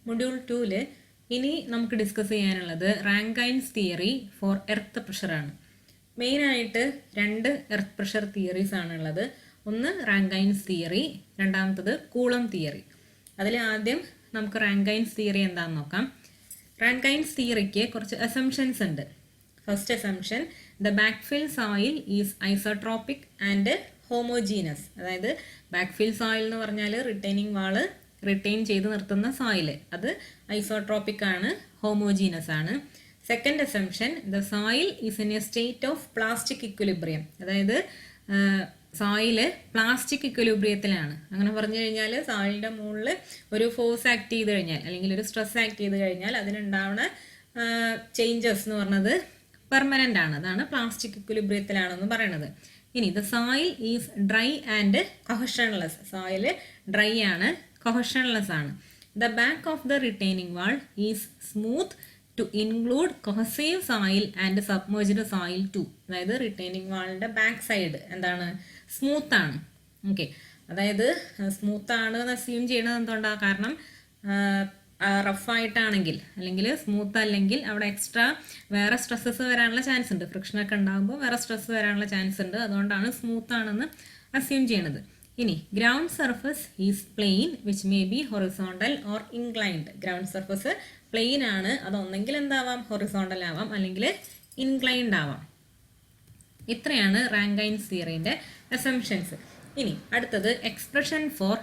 Module 2-ൽ ഇനി നമുക്ക് discuss ചെയ്യാനുള്ളത് റാങ്കൈൻസ് തിയറി ഫോർ എർത്ത് പ്രഷറാണ്. മെയിനായിട്ട് രണ്ട് എർത്ത് പ്രഷർ തിയറീസ് ആണുള്ളത്. ഒന്ന് റാങ്കൈൻസ് തിയറി, രണ്ടാമത്തത് കൂളം തിയറി. അതിൽ ആദ്യം നമുക്ക് റാങ്കൈൻസ് തിയറി എന്താണെന്ന് നോക്കാം. റാങ്കൈൻസ് തിയറിക്ക് കുറച്ച് അസംഷൻസ് ഉണ്ട്. First assumption, the backfill soil is isotropic and homogeneous. അതായത് ബാക്ക്ഫിൽ സോയിൽ എന്ന് പറഞ്ഞാൽ റിട്ടൈനിങ് വാള് റിട്ടൈൻ ചെയ്ത് നിർത്തുന്ന സോയിൽ, അത് ഐസോട്രോപിക് ആണ്, ഹോമോജീനസ് ആണ്. Second assumption, the soil is in A state of plastic equilibrium. അതായത് സോയില് പ്ലാസ്റ്റിക് ഇക്വിലിബ്രിയത്തിലാണ്. അങ്ങനെ പറഞ്ഞു കഴിഞ്ഞാൽ സോയിലിൻ്റെ മുകളിൽ ഒരു ഫോഴ്സ് ആക്ട് ചെയ്ത് കഴിഞ്ഞാൽ അല്ലെങ്കിൽ ഒരു സ്ട്രെസ് ആക്ട് ചെയ്ത് കഴിഞ്ഞാൽ അതിനുണ്ടാവുന്ന ചേഞ്ചസ് എന്ന് പറഞ്ഞത് പെർമനൻ്റ് ആണ്. അതാണ് പ്ലാസ്റ്റിക് ഇക്വിലിബ്രിയത്തിലാണെന്ന് പറയുന്നത്. ഇനി the soil is dry and cohesionless. Soil dry ആണ്, കൊഹഷൻലെസ് ആണ്. The back of the retaining wall is smooth to include cohesive soil and submerged soil too. അതായത് റിട്ടൈനിങ് വാളിൻ്റെ ബാക്ക് സൈഡ് എന്താണ്, സ്മൂത്ത് ആണ്. ഓക്കെ, അതായത് സ്മൂത്ത് ആണ് എന്ന് assume ചെയ്യണത് എന്തുകൊണ്ടാണ്? കാരണം റഫായിട്ടാണെങ്കിൽ അല്ലെങ്കിൽ സ്മൂത്ത് അല്ലെങ്കിൽ അവിടെ എക്സ്ട്രാ വേറെ സ്ട്രെസ്സസ് വരാനുള്ള ചാൻസ് ഉണ്ട്. ഫ്രിക്ഷനൊക്കെ ഉണ്ടാകുമ്പോൾ വേറെ സ്ട്രെസ് വരാനുള്ള ചാൻസ് ഉണ്ട്. അതുകൊണ്ടാണ് സ്മൂത്ത് ആണെന്ന് അസ്യൂം ചെയ്യണത്. ഇനി ground surface is plane which may be horizontal or inclined. Ground surface plane ആണ്, അതൊന്നെങ്കിൽ എന്താവാം, ഹൊറിസോണ്ടൽ ആവാം അല്ലെങ്കിൽ ഇൻക്ലൈൻഡ് ആവാം. ഇത്രയാണ് റാങ്കൈൻസ് തിയറിൻ്റെ അസംഷൻസ്. ഇനി അടുത്തത് expression four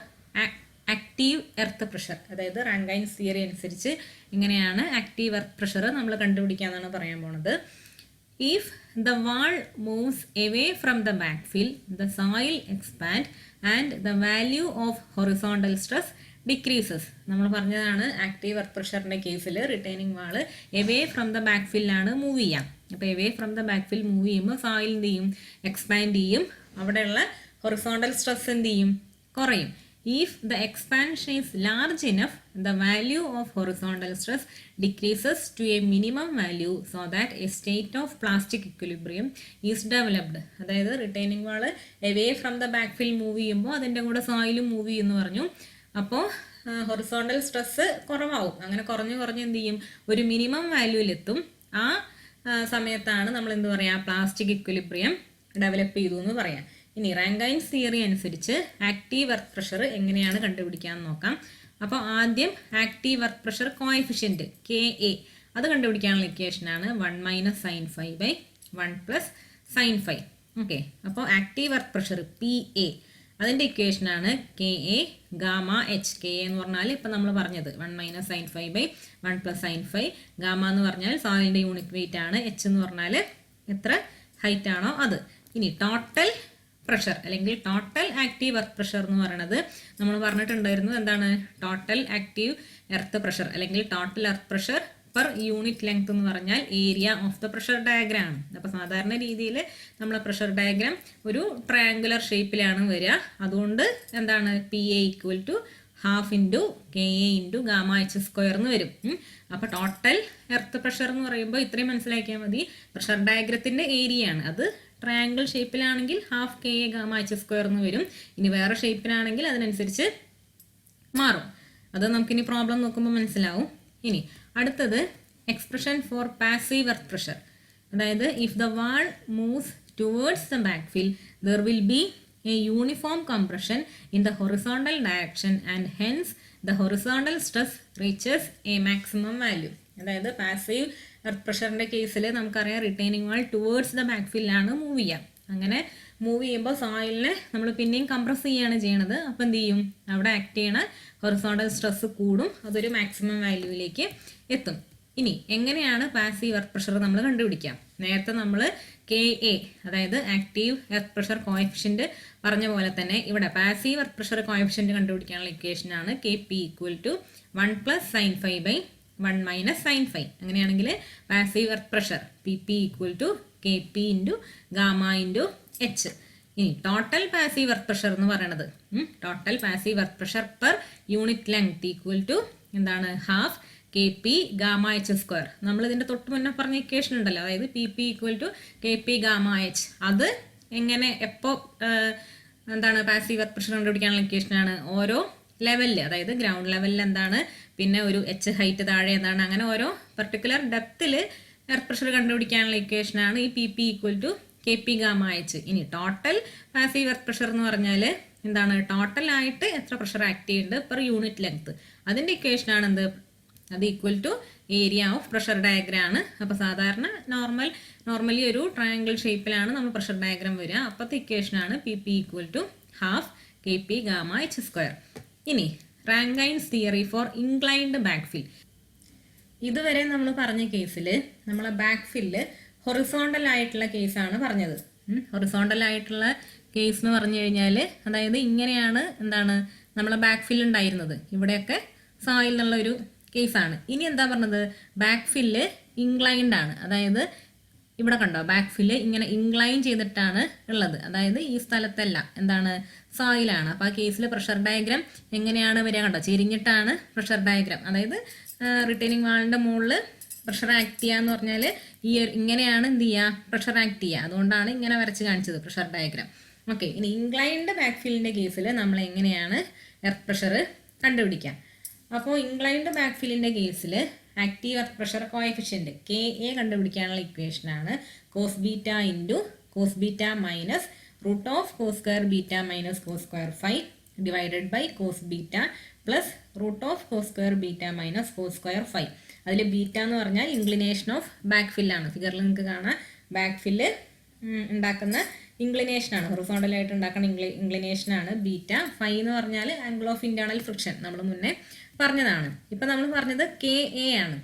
active earth pressure. അതായത് റാങ്കൈൻസ് തിയറി അനുസരിച്ച് ഇങ്ങനെയാണ് ആക്റ്റീവ് എർത്ത് പ്രഷർ നമ്മൾ കണ്ടുപിടിക്കാന്നാണ് പറയാൻ പോണത്. If the wall moves away from the backfill, the soil expands and the value of horizontal stress decreases. നമ്മൾ പറഞ്ഞതാണ് ആക്റ്റീവ് എർത്ത് പ്രഷറിൻ്റെ കേസിൽ retaining wall away from the ബാക്ക്ഫില്ലാണ് മൂവ് ചെയ്യാം. അപ്പോൾ away from the backfill move ചെയ്യുമ്പോൾ soil എന്ത് ചെയ്യും, എക്സ്പാൻഡ് ചെയ്യും. അവിടെയുള്ള ഹൊറിസോണ്ടൽ സ്ട്രെസ് എന്ത് ചെയ്യും, കുറയും. If the expansion is large enough, the value of horizontal stress decreases to a minimum value so that a state of plastic equilibrium is developed. അതായത് retaining wall away from the backfill move ചെയ്യുമ്പോൾ അതിൻ്റെ കൂടെ സോയിലും move ചെയ്യുമെന്ന് പറഞ്ഞു. അപ്പോൾ horizontal stress കുറവാകും. അങ്ങനെ കുറഞ്ഞ് എന്ത് ചെയ്യും, ഒരു മിനിമം വാല്യൂവിലെത്തും. ആ സമയത്താണ് നമ്മൾ എന്ത് പറയുക, പ്ലാസ്റ്റിക് ഇക്വിലിബ്രിയം ഡെവലപ്പ് ചെയ്തു എന്ന് പറയാം. ഇനി റാങ്കൈൻസ് തിയറി അനുസരിച്ച് ആക്റ്റീവ് എർത്ത് പ്രഷർ എങ്ങനെയാണ് കണ്ടുപിടിക്കാമെന്ന് നോക്കാം. അപ്പോൾ ആദ്യം active earth pressure coefficient KA അത് കണ്ടുപിടിക്കാനുള്ള ഇക്വേഷനാണ് 1 - sin phi / 1 + sin phi. Okay, അപ്പോൾ ആക്റ്റീവ് എർത്ത് പ്രഷർ PA അതിൻ്റെ ഇക്വേഷനാണ് KA ഗാമ H. KA എന്ന് പറഞ്ഞാൽ ഇപ്പം നമ്മൾ പറഞ്ഞത് 1 - sin phi / 1 + sin phi. Gamma എന്ന് പറഞ്ഞാൽ സോയിലിൻ്റെ യൂണിറ്റ് വെയിറ്റ് ആണ്. H എന്ന് പറഞ്ഞാൽ എത്ര ഹൈറ്റ് ആണോ അത്. ഇനി ടോട്ടൽ പ്രഷർ അല്ലെങ്കിൽ ടോട്ടൽ ആക്റ്റീവ് എർത്ത് പ്രഷർ എന്ന് പറയുന്നത് നമ്മൾ പറഞ്ഞിട്ടുണ്ടായിരുന്നു എന്താണ്, ടോട്ടൽ ആക്റ്റീവ് എർത്ത് പ്രഷർ അല്ലെങ്കിൽ total earth pressure per unit length എന്ന് പറഞ്ഞാൽ area of the pressure diagram ആണ്. അപ്പോൾ സാധാരണ രീതിയിൽ നമ്മൾ പ്രഷർ ഡയഗ്രാം ഒരു ട്രയാങ്കുലർ ഷേപ്പിലാണ് വരിക. അതുകൊണ്ട് എന്താണ്, PA = ½ × KA × ഗാമ H² എന്ന് വരും. അപ്പോൾ ടോട്ടൽ എർത്ത് പ്രഷർ എന്ന് പറയുമ്പോൾ ഇത്രയും മനസ്സിലാക്കിയാൽ മതി. പ്രഷർ ഡയഗ്രത്തിൻ്റെ ഏരിയ ആണ് അത്. ട്രയാങ്കിൾ ഷേപ്പിലാണെങ്കിൽ ½ KA ഗാമ H² എന്ന് വരും. ഇനി വേറെ ഷേപ്പിലാണെങ്കിൽ അതിനനുസരിച്ച് മാറും. അത് നമുക്കിനി പ്രോബ്ലം നോക്കുമ്പോൾ മനസ്സിലാവും. ഇനി അടുത്തത് expression for passive earth pressure. അതായത് if the wall moves towards the backfill there will be a uniform compression in the horizontal direction and hence the horizontal stress reaches a maximum value. അതായത് passive earth പ്രഷറിൻ്റെ കേസിൽ നമുക്കറിയാം retaining wall towards the ബാക്ക്ഫില്ലാണ് move ചെയ്യാം. അങ്ങനെ move ചെയ്യുമ്പോൾ സോയിലിനെ നമ്മൾ പിന്നെയും കംപ്രസ് ചെയ്യുകയാണ് ചെയ്യണത്. അപ്പോൾ എന്ത് ചെയ്യും, അവിടെ ആക്ട് ചെയ്യണ ഹൊറിസോണ്ടൽ സ്ട്രെസ് കൂടും, അതൊരു മാക്സിമം വാല്യൂവിലേക്ക് എത്തും. ഇനി എങ്ങനെയാണ് പാസീവ് എർത്ത് പ്രഷർ നമ്മൾ കണ്ടുപിടിക്കാം? നേരത്തെ നമ്മൾ KA അതായത് ആക്റ്റീവ് എർത്ത് പ്രഷർ കോഎഫിഷ്യൻറ്റ് പറഞ്ഞ പോലെ തന്നെ ഇവിടെ പാസീവ് എർത്ത് പ്രഷർ കോഎഫിഷ്യൻറ്റ് കണ്ടുപിടിക്കാനുള്ള ഇക്വേഷനാണ് KP = 1 + sin phi / 1 - sin phi. അങ്ങനെയാണെങ്കിൽ passive earth pressure PP = KP × gamma × H. ഇനി ടോട്ടൽ പാസീവ് എർത്ത് പ്രഷർ എന്ന് പറയുന്നത് total passive earth pressure per unit length = എന്താണ്, ½ KP ഗാമ H². നമ്മൾ ഇതിൻ്റെ തൊട്ട് മുന്നേ പറഞ്ഞ ഇക്വേഷൻ ഉണ്ടല്ലോ, അതായത് PP = KP ഗാമ H. അത് എങ്ങനെ എപ്പോൾ എന്താണ് പാസീവ് എർത്ത് പ്രഷർ കണ്ടുപിടിക്കാനുള്ള ഇക്വേഷനാണ്, ഓരോ ലെവലിൽ, അതായത് ഗ്രൗണ്ട് ലെവലിൽ എന്താണ്, പിന്നെ ഒരു എച്ച് ഹൈറ്റ് താഴെ എന്താണ്, അങ്ങനെ ഓരോ പെർട്ടിക്കുലർ ഡെപ്തിൽ എർത്ത് പ്രഷർ കണ്ടുപിടിക്കാനുള്ള ഇക്വേഷനാണ് ഈ P P equal to K P gamma H. ഇനി ടോട്ടൽ പാസീവ് എർത്ത് പ്രഷർ എന്ന് പറഞ്ഞാൽ എന്താണ്, ടോട്ടലായിട്ട് എത്ര പ്രഷർ ആക്ട് ചെയ്യുന്നുണ്ട് പെർ യൂണിറ്റ് ലെങ്ത്, അതിൻ്റെ ഇക്വേഷനാണ് എന്ത്, അത് equal to area of pressure diagram ആണ്. അപ്പോൾ സാധാരണ നോർമലി ഒരു ട്രയാങ്കിൾ ഷേപ്പിലാണ് നമ്മൾ പ്രഷർ ഡയഗ്രാം വരിക. അപ്പോഴത്തെ ഇക്വേഷനാണ് P P equal to half K P gamma H square. ഇനി Rankine's theory for inclined backfill. ഇതുവരെ നമ്മൾ പറഞ്ഞ കേസിൽ നമ്മളെ ബാക്ക്ഫില്ല് ഹൊറിസോണ്ടൽ ആയിട്ടുള്ള കേസാണ് പറഞ്ഞത്. ഹൊറിസോണ്ടൽ ആയിട്ടുള്ള കേസ് എന്ന് പറഞ്ഞു കഴിഞ്ഞാൽ അതായത് ഇങ്ങനെയാണ് എന്താണ് നമ്മളെ ബാക്ക്ഫില്ല് ഉണ്ടായിരുന്നത്, ഇവിടെയൊക്കെ സോയിൽ എന്നുള്ള ഒരു കേസാണ്. ഇനി എന്താ പറഞ്ഞത്, ബാക്ക്ഫില്ല് ഇൻക്ലൈൻഡ് ആണ്, അതായത് ഇവിടെ കണ്ടോ ബാക്ക്ഫില്ല് ഇങ്ങനെ ഇൻക്ലൈൻ ചെയ്തിട്ടാണ് ഉള്ളത്, അതായത് ഈ സ്ഥലത്തല്ല എന്താണ് സോയിലാണ്. അപ്പോൾ ആ കേസിൽ പ്രഷർ ഡയഗ്രാം എങ്ങനെയാണ് വരിക, കണ്ടോ ചെരിഞ്ഞിട്ടാണ് പ്രഷർ ഡയഗ്രാം, അതായത് റിട്ടേണിംഗ് വാളിൻ്റെ മുകളിൽ പ്രഷർ ആക്ട് ചെയ്യുക എന്ന് പറഞ്ഞാൽ ഈ ഇങ്ങനെയാണ് എന്ത് ചെയ്യുക, പ്രഷർ ആക്ട് ചെയ്യുക. അതുകൊണ്ടാണ് ഇങ്ങനെ വരച്ച് കാണിച്ചത് പ്രഷർ ഡയഗ്രാം. ഓക്കെ, ഇനി ഇൻക്ലൈൻഡ് ബാക്ക്ഫില്ലിൻ്റെ കേസിൽ നമ്മൾ എങ്ങനെയാണ് എർത്ത് പ്രഷർ കണ്ടുപിടിക്കുക. അപ്പോൾ ഇൻക്ലൈൻഡ് ബാക്ക്ഫില്ലിൻ്റെ കേസിൽ active earth pressure coefficient K A കണ്ടുപിടിക്കാനുള്ള ഇക്വേഷനാണ് cos beta into cos beta minus root of cos square beta minus cos square phi divided by cos beta plus root of cos square beta minus cos square phi. അതിൽ beta എന്ന് പറഞ്ഞാൽ inclination of ബാക്ക്ഫില്ലാണ്. ഫിഗറിൽ നിങ്ങൾക്ക് കാണാം ബാക്ക്ഫില്ല് ഉണ്ടാക്കുന്ന ഇൻക്ലിനേഷനാണ്, ഹൊറിസോണ്ടലായിട്ട് ഉണ്ടാക്കുന്ന ഇൻക്ലിനേഷനാണ് beta. Phi എന്ന് പറഞ്ഞാൽ ആംഗിൾ ഓഫ് ഇന്റേണൽ ഫ്രിക്ഷൻ, നമ്മൾ മുന്നേ പറഞ്ഞതാണ്. ഇപ്പം നമ്മൾ പറഞ്ഞത് കെ എ ആണ്,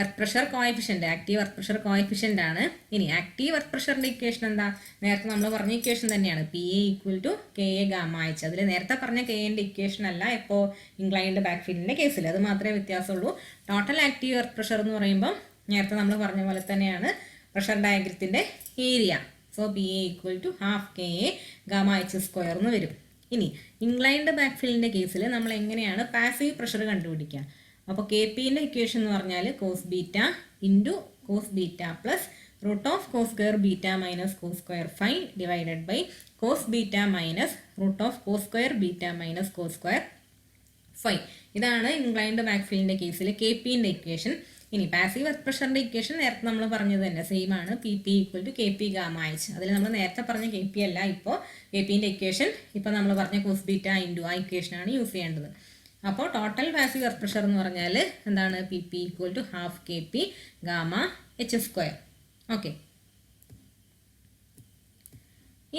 earth pressure coefficient, active earth pressure coefficient ആണ്. ഇനി ആക്റ്റീവ് എർത്ത് പ്രഷറിൻ്റെ ഇക്വേഷൻ എന്താ, നേരത്തെ നമ്മൾ പറഞ്ഞ ഇക്വേഷൻ തന്നെയാണ്, P A equal to K A gamma H. അതിൽ നേരത്തെ പറഞ്ഞ കെ എൻ്റെ ഇക്വേഷൻ അല്ല ഇപ്പോൾ ഇൻക്ലൈൻഡ് ബാക്ക്ഫില്ലിൻ്റെ കേസിൽ, അത് മാത്രമേ വ്യത്യാസമുള്ളൂ. ടോട്ടൽ ആക്റ്റീവ് എർത്ത് പ്രഷർ എന്ന് പറയുമ്പോൾ നേരത്തെ നമ്മൾ പറഞ്ഞ പോലെ തന്നെയാണ് പ്രഷർ ഡയഗ്രത്തിൻ്റെ area. So P A equal to half K A gamma H square എന്ന് വരും. ഇനി ഇൻക്ലൈൻഡ് ബാക്ക്ഫില്ലിൻ്റെ കേസിൽ നമ്മൾ എങ്ങനെയാണ് പാസീവ് പ്രഷർ കണ്ടുപിടിക്കുക. അപ്പോൾ കെ പിൻ്റെ ഇക്വേഷൻ എന്ന് പറഞ്ഞാൽ cos beta into cos beta plus root of cos square beta minus cos square phi divided by cos beta minus root of cos square beta minus cos square phi. ഇതാണ് inclined ബാക്ക്ഫില്ലിൻ്റെ കേസിൽ K പിൻ്റെ equation. ഇനി passive earth പ്രഷറിൻ്റെ equation നേരത്തെ നമ്മൾ പറഞ്ഞത് തന്നെ സെയിം ആണ്, P P equal to K P gamma H. അതിൽ നമ്മൾ നേരത്തെ പറഞ്ഞ കെ പി അല്ല ഇപ്പോൾ കെ പിൻ്റെ ഇക്വേഷൻ, ഇപ്പോൾ നമ്മൾ പറഞ്ഞ കോസ് ബീറ്റ ഇൻറ്റു ആ ഇക്വേഷനാണ് യൂസ് ചെയ്യേണ്ടത്. അപ്പോൾ ടോട്ടൽ പാസീവ് എർത്ത് പ്രഷർ എന്ന് പറഞ്ഞാൽ എന്താണ്, P P equal to half K P gamma H square. Okay,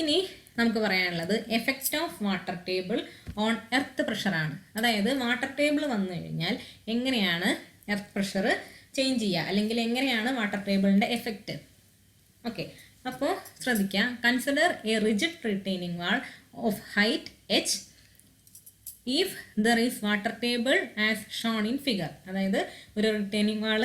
ഇനി നമുക്ക് പറയാനുള്ളത് effect of water table on earth പ്രഷറാണ്. അതായത് വാട്ടർ ടേബിൾ വന്നു കഴിഞ്ഞാൽ എങ്ങനെയാണ് എർത്ത് പ്രഷർ ചേഞ്ച് ചെയ്യുക, അല്ലെങ്കിൽ എങ്ങനെയാണ് വാട്ടർ ടേബിളിൻ്റെ എഫക്റ്റ്. ഓക്കെ, അപ്പോൾ ശ്രദ്ധിക്കുക, consider A rigid retaining wall of height H if there is water table as shown in figure. അതായത് ഒരു റിട്ടൈനിങ് വാൾ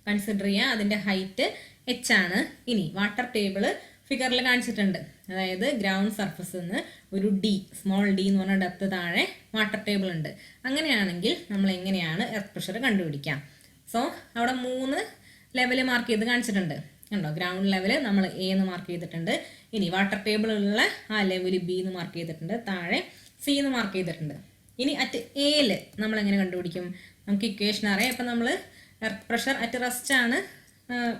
കൺസിഡർ ചെയ്യുക, അതിൻ്റെ ഹൈറ്റ് എച്ച് ആണ്. ഇനി വാട്ടർ ടേബിൾ ഫിഗറിൽ കാണിച്ചിട്ടുണ്ട്, അതായത് ഗ്രൗണ്ട് സർഫസിൽ നിന്ന് ഒരു ഡി, സ്മോൾ ഡി എന്ന് പറഞ്ഞ ഡെപ്ത് താഴെ വാട്ടർ ടേബിൾ ഉണ്ട്. അങ്ങനെയാണെങ്കിൽ നമ്മൾ എങ്ങനെയാണ് എർത്ത് പ്രഷർ കണ്ടുപിടിക്കാം. സോ അവിടെ 3 ലെവൽ മാർക്ക് ചെയ്ത് കാണിച്ചിട്ടുണ്ട്, കണ്ടോ. ഗ്രൗണ്ട് ലെവൽ നമ്മൾ എ എന്ന് മാർക്ക് ചെയ്തിട്ടുണ്ട്. ഇനി വാട്ടർ ടേബിളുള്ള ആ ലെവൽ ബി എന്ന് മാർക്ക് ചെയ്തിട്ടുണ്ട്, താഴെ സി എന്ന് മാർക്ക് ചെയ്തിട്ടുണ്ട്. ഇനി അറ്റ് എയിൽ നമ്മൾ എങ്ങനെ കണ്ടുപിടിക്കും, നമുക്ക് ഇക്വേഷൻ അറിയാം. അപ്പം നമ്മൾ എർത്ത് പ്രഷർ അറ്റ് റെസ്റ്റ് ആണ്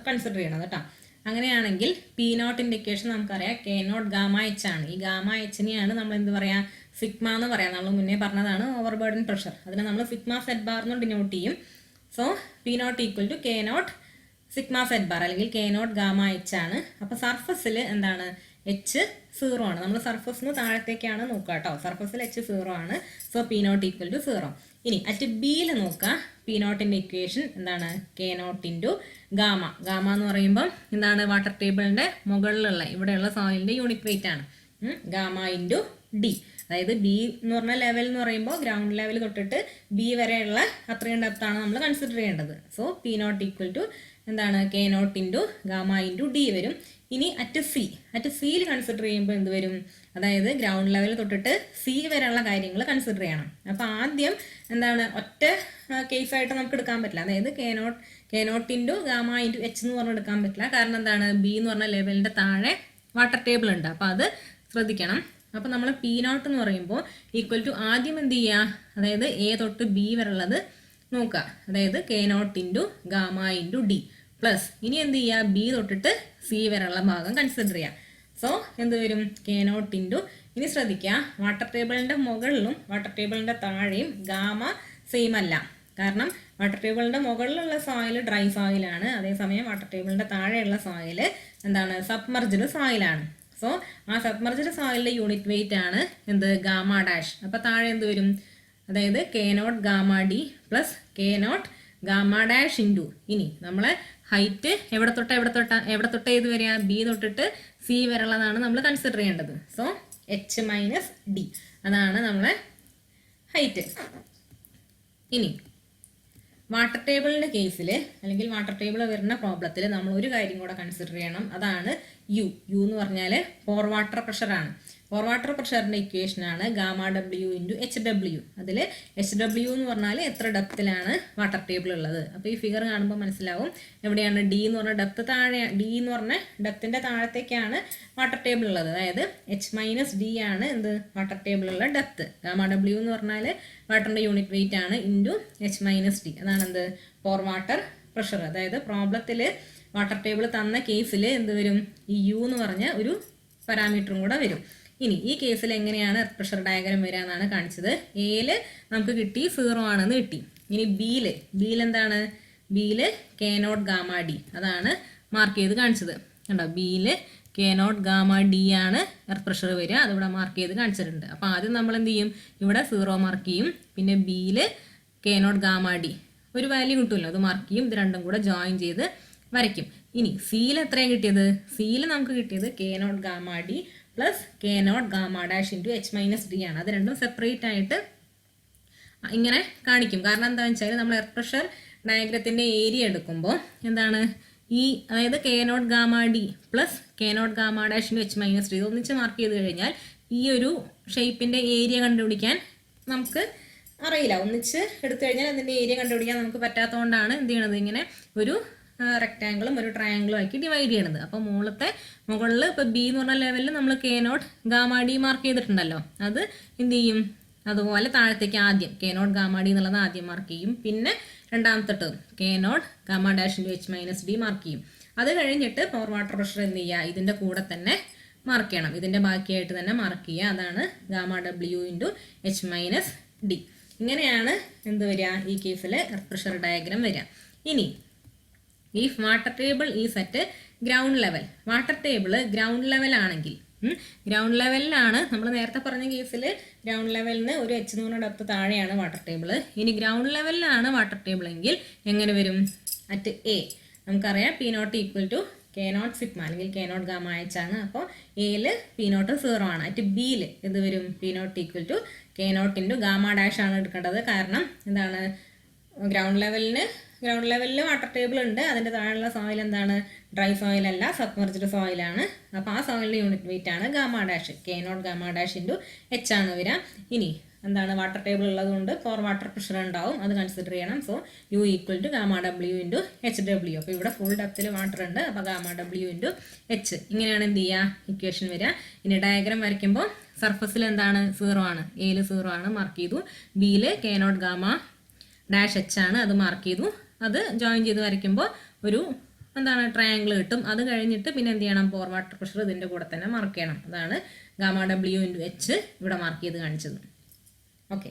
കൺസിഡർ ചെയ്യണത് കേട്ടോ. അങ്ങനെയാണെങ്കിൽ പി നോട്ടിൻ്റെ ഇക്വേഷൻ നമുക്കറിയാം കെ നോട്ട് ഗാമ എച്ച് ആണ്. ഈ ഗാമ എച്ചിനെയാണ് നമ്മൾ എന്ത് പറയുക, സിഗ്മ എന്ന് പറയാം. നമ്മൾ മുന്നേ പറഞ്ഞതാണ് ഓവർ ബേർഡൻ പ്രഷർ, അതിനെ നമ്മൾ സിഗ്മ സെറ്റ് ബാർ എന്ന് ഡിനോട്ട് ചെയ്യും. So P not equal to K nought sigma zed bar, അല്ലെങ്കിൽ കെ നോട്ട് ഗാമ എച്ച് ആണ്. അപ്പോൾ സർഫസിൽ എന്താണ്, എച്ച് 0 ആണ്. നമ്മൾ സർഫസിൽ നിന്ന് താഴത്തേക്കാണ് നോക്കുക കേട്ടോ. സർഫസിൽ എച്ച് 0 ആണ്. So P not equal to 0. ഇനി അറ്റ് ബിയിൽ നോക്കുക, പി നോട്ടിൻ്റെ ഇക്വേഷൻ എന്താണ്, K not into gamma. Gamma എന്ന് പറയുമ്പോൾ എന്താണ്, വാട്ടർ ടേബിളിൻ്റെ മുകളിലുള്ള ഇവിടെയുള്ള സോയിലിൻ്റെ യൂണിറ്റ് വെയിറ്റ് ആണ്. ഗാമ ഇൻറ്റു ഡി, അതായത് ബി എന്ന് പറഞ്ഞ ലെവൽ എന്ന് പറയുമ്പോൾ ഗ്രൗണ്ട് ലെവൽ തൊട്ടിട്ട് ബി വരെയുള്ള അത്രയും ഡെപ്താണ് നമ്മൾ കൺസിഡർ ചെയ്യേണ്ടത്. So P not equal to എന്താണ്, K not into gamma into D വരും. ഇനി അറ്റ് സിയിൽ കൺസിഡർ ചെയ്യുമ്പോൾ എന്ത് വരും, അതായത് ഗ്രൗണ്ട് ലെവൽ തൊട്ടിട്ട് സി വരെയുള്ള കാര്യങ്ങൾ കൺസിഡർ ചെയ്യണം. അപ്പോൾ ആദ്യം എന്താണ്, ഒറ്റ കേസായിട്ട് നമുക്ക് എടുക്കാൻ പറ്റില്ല. അതായത് K not into gamma into H എന്ന് പറഞ്ഞ് എടുക്കാൻ പറ്റില്ല. കാരണം എന്താണ്, ബി എന്ന് പറഞ്ഞ ലെവലിൻ്റെ താഴെ വാട്ടർ ടേബിൾ ഉണ്ട്. അപ്പോൾ അത് ശ്രദ്ധിക്കണം. അപ്പോൾ നമ്മൾ പി നോട്ട് എന്ന് പറയുമ്പോൾ ഈക്വൽ ടു ആദ്യം എന്ത് ചെയ്യുക, അതായത് എ തൊട്ട് ബി വരെയുള്ളത് നോക്കുക, അതായത് K not into gamma into D plus ഇനി എന്ത് ചെയ്യുക, ബി തൊട്ടിട്ട് സി വരെയുള്ള ഭാഗം കൺസിഡർ ചെയ്യുക. സോ എന്ത് വരും, കെ നോട്ട് ഇൻറ്റു, ഇനി ശ്രദ്ധിക്കുക വാട്ടർ ടേബിളിൻ്റെ മുകളിലും വാട്ടർ ടേബിളിൻ്റെ താഴെയും ഗാമ സെയിം അല്ല. കാരണം വാട്ടർ ടേബിളിൻ്റെ മുകളിലുള്ള സോയിൽ ഡ്രൈ സോയിലാണ്, അതേസമയം വാട്ടർ ടേബിളിൻ്റെ താഴെയുള്ള സോയിൽ എന്താണ്, സബ്മർജ്ഡ് സോയിലാണ്. സോ ആ സബ്മർജ്ഡ് സോയിലിൻ്റെ യൂണിറ്റ് വെയിറ്റ് ആണ് എന്ത്, ഗാമ ഡാഷ്. അപ്പോൾ താഴെ എന്ത് വരും, അതായത് K not gamma D plus K not gamma dash into, ഇനി നമ്മളെ ഹൈറ്റ് എവിടെ തൊട്ട് ഏത് വരിക, ബി തൊട്ടിട്ട് സി വരെയുള്ളതാണ് നമ്മൾ കൺസിഡർ ചെയ്യേണ്ടത്. സോ എച്ച് മൈനസ് ഡി അതാണ് നമ്മളെ ഹൈറ്റ്. ഇനി വാട്ടർ ടേബിളിൻ്റെ കേസിൽ അല്ലെങ്കിൽ വാട്ടർ ടേബിൾ വരുന്ന പ്രോബ്ലത്തിൽ നമ്മൾ ഒരു കാര്യം കൂടെ കൺസിഡർ ചെയ്യണം, അതാണ് യു എന്ന് പറഞ്ഞാൽ പോർ വാട്ടർ പ്രഷറാണ്. പോർ വാട്ടർ പ്രഷറിൻ്റെ ഇക്വേഷനാണ് gamma W into H W. അതിൽ എച്ച് ഡബ്ല്യു എന്ന് പറഞ്ഞാൽ എത്ര ഡെപ്തിലാണ് വാട്ടർ ടേബിൾ ഉള്ളത്. അപ്പോൾ ഈ ഫിഗർ കാണുമ്പോൾ മനസ്സിലാവും എവിടെയാണ് ഡി എന്ന് പറഞ്ഞ ഡെപ്ത് താഴെ, ഡി എന്ന് പറഞ്ഞ ഡെപ്തിൻ്റെ താഴത്തേക്കാണ് വാട്ടർ ടേബിൾ ഉള്ളത്. അതായത് എച്ച് മൈനസ് ഡി ആണ് എന്ത്, വാട്ടർ ടേബിളുള്ള ഡെപ്ത്. ഗാമ ഡബ്ല്യു എന്ന് പറഞ്ഞാൽ വാട്ടറിൻ്റെ യൂണിറ്റ് വെയിറ്റ് ആണ് ഇൻറ്റു എച്ച് മൈനസ് ഡി, അതാണ് എന്ത്, പോർ വാട്ടർ പ്രഷർ. അതായത് പ്രോബ്ലത്തിൽ വാട്ടർ ടേബിൾ തന്ന കേസിൽ എന്ത് വരും, ഈ യു എന്ന് പറഞ്ഞ ഒരു പാരാമീറ്ററും കൂടെ വരും. ഇനി ഈ കേസിൽ എങ്ങനെയാണ് എർത്ത് പ്രഷർ ഡയഗ്രം വരിക എന്നാണ് കാണിച്ചത്. എയിൽ നമുക്ക് കിട്ടി 0 ആണെന്ന് കിട്ടി. ഇനി ബിയിൽ എന്താണ്, ബിയിൽ കെ നോട്ട് ഗാമ ഡി അതാണ് മാർക്ക് ചെയ്ത് കാണിച്ചത്. കണ്ടോ, ബിയിൽ കെ നോട്ട് ഗാമ ഡി ആണ് എർത്ത് പ്രഷർ വരിക, അതിവിടെ മാർക്ക് ചെയ്ത് കാണിച്ചിട്ടുണ്ട്. അപ്പോൾ ആദ്യം നമ്മൾ എന്ത് ചെയ്യും, ഇവിടെ 0 മാർക്ക് ചെയ്യും, പിന്നെ ബിയിൽ കെ നോട്ട് ഗാമ ഡി ഒരു വാല്യൂ കിട്ടുമല്ലോ അത് മാർക്ക് ചെയ്യും, ഇത് രണ്ടും കൂടെ ജോയിൻ ചെയ്ത് വരയ്ക്കും. ഇനി സിയിൽ എത്രയാണ് കിട്ടിയത്, സിയിൽ നമുക്ക് കിട്ടിയത് K not gamma D plus K not gamma dash into H minus D ആണ്. അത് രണ്ടും സെപ്പറേറ്റ് ആയിട്ട് ഇങ്ങനെ കാണിക്കും. കാരണം എന്താണെന്ന് വെച്ചാൽ നമ്മൾ എർത്ത് പ്രഷർ ഡയഗ്രത്തിൻ്റെ ഏരിയ എടുക്കുമ്പോൾ എന്താണ്, ഈ അതായത് K not gamma D plus K not gamma dash into H minus D ഒന്നിച്ച് മാർക്ക് ചെയ്ത് കഴിഞ്ഞാൽ ഈ ഒരു ഷേപ്പിൻ്റെ ഏരിയ കണ്ടുപിടിക്കാൻ നമുക്ക് അറിയില്ല. ഒന്നിച്ച് എടുത്തു കഴിഞ്ഞാൽ അതിൻ്റെ ഏരിയ കണ്ടുപിടിക്കാൻ നമുക്ക് പറ്റാത്തതുകൊണ്ടാണ് എന്ത് ചെയ്യണത്, ഇങ്ങനെ ഒരു റെക്റ്റാങ്കിളും ഒരു ട്രയാങ്കിളും ആക്കി ഡിവൈഡ് ചെയ്യണത്. അപ്പോൾ മുകളിൽ ഇപ്പോൾ ബി എന്ന് പറഞ്ഞ ലെവലിൽ നമ്മൾ K not gamma D mark ചെയ്തിട്ടുണ്ടല്ലോ, അത് എന്ത് ചെയ്യും, അതുപോലെ താഴത്തേക്ക് ആദ്യം കെ നോട്ട് ഗാമ ഡി എന്നുള്ളത് ആദ്യം മാർക്ക് ചെയ്യും, പിന്നെ രണ്ടാമത്തെ term K not gamma dash into H minus D mark ചെയ്യും. അത് കഴിഞ്ഞിട്ട് പവർ വാട്ടർ പ്രഷർ എന്ത് ചെയ്യുക, ഇതിൻ്റെ കൂടെ തന്നെ മാർക്ക് ചെയ്യണം, ഇതിൻ്റെ ബാക്കിയായിട്ട് തന്നെ മാർക്ക് ചെയ്യുക, അതാണ് gamma W into H minus D. ഇങ്ങനെയാണ് എന്ത് വരിക, ഈ കേസിൽ എർത്ത് പ്രഷർ ഡയഗ്രാം വരിക. ഇനി if water table is at ground level, water table ground level ആണെങ്കിൽ, ഗ്രൗണ്ട് ലെവലിലാണ് നമ്മൾ നേരത്തെ പറഞ്ഞ കേസിൽ ഗ്രൗണ്ട് ലെവലിന് ഒരു എച്ച് എന്ന് പറഞ്ഞ ഡെപ്ത് താഴെയാണ് വാട്ടർ ടേബിൾ. ഇനി ഗ്രൗണ്ട് ലെവലിലാണ് വാട്ടർ ടേബിൾ എങ്കിൽ എങ്ങനെ വരും, അറ്റ് എ നമുക്കറിയാം P not equal to K nought sigma അല്ലെങ്കിൽ കെ നോട്ട് ഗാമ എച്ച് ആണ്. അപ്പോൾ എയിൽ പി നോട്ട് 0 ആണ്. അറ്റ് ബിയിൽ എന്ത് വരും, P not equal to K not into gamma dash ആണ് എടുക്കേണ്ടത്. കാരണം എന്താണ്, ഗ്രൗണ്ട് ലെവലിൽ വാട്ടർ ടേബിൾ ഉണ്ട്, അതിൻ്റെ താഴെയുള്ള സോയിൽ എന്താണ്, ഡ്രൈ സോയിൽ അല്ല, സബ്മർജ്ഡ് സോയിലാണ്. അപ്പോൾ ആ സോയിലിൻ്റെ യൂണിറ്റ് വെയിറ്റ് ആണ് gamma dash, K not gamma dash into H ആണ് വരിക. ഇനി എന്താണ്, വാട്ടർ ടേബിൾ ഉള്ളതുകൊണ്ട് ഫോർ വാട്ടർ പ്രഷർ ഉണ്ടാവും, അത് കൺസിഡർ ചെയ്യണം. So U equal to gamma W into H W. അപ്പോൾ ഇവിടെ ഫുൾ ഡെപ്തിൽ വാട്ടർ ഉണ്ട്, അപ്പോൾ ഗാമ ഡബ്ല്യു ഇൻറ്റു എച്ച്. ഇങ്ങനെയാണ് എന്ത് ചെയ്യുക, ഇക്വേഷൻ വരിക. ഇനി ഡയഗ്രാം വരയ്ക്കുമ്പോൾ സർഫസിൽ എന്താണ്, 0 ആണ്, എയിൽ 0 ആണ് മാർക്ക് ചെയ്തു, ബിയിൽ K not gamma dash H ആണ്, അത് മാർക്ക് ചെയ്തു. അത് ജോയിൻ ചെയ്ത് വരയ്ക്കുമ്പോൾ ഒരു എന്താണ് ട്രയാങ്കിൾ കിട്ടും. അത് കഴിഞ്ഞിട്ട് പിന്നെ എന്ത് ചെയ്യണം, പോർ വാട്ടർ പ്രഷർ ഇതിൻ്റെ കൂടെ തന്നെ മാർക്ക് ചെയ്യണം. അതാണ് ഗാമ ഡബ്ല്യു ഇൻറ്റു എച്ച് ഇവിടെ മാർക്ക് ചെയ്ത് കാണിച്ചത്. ഓക്കെ.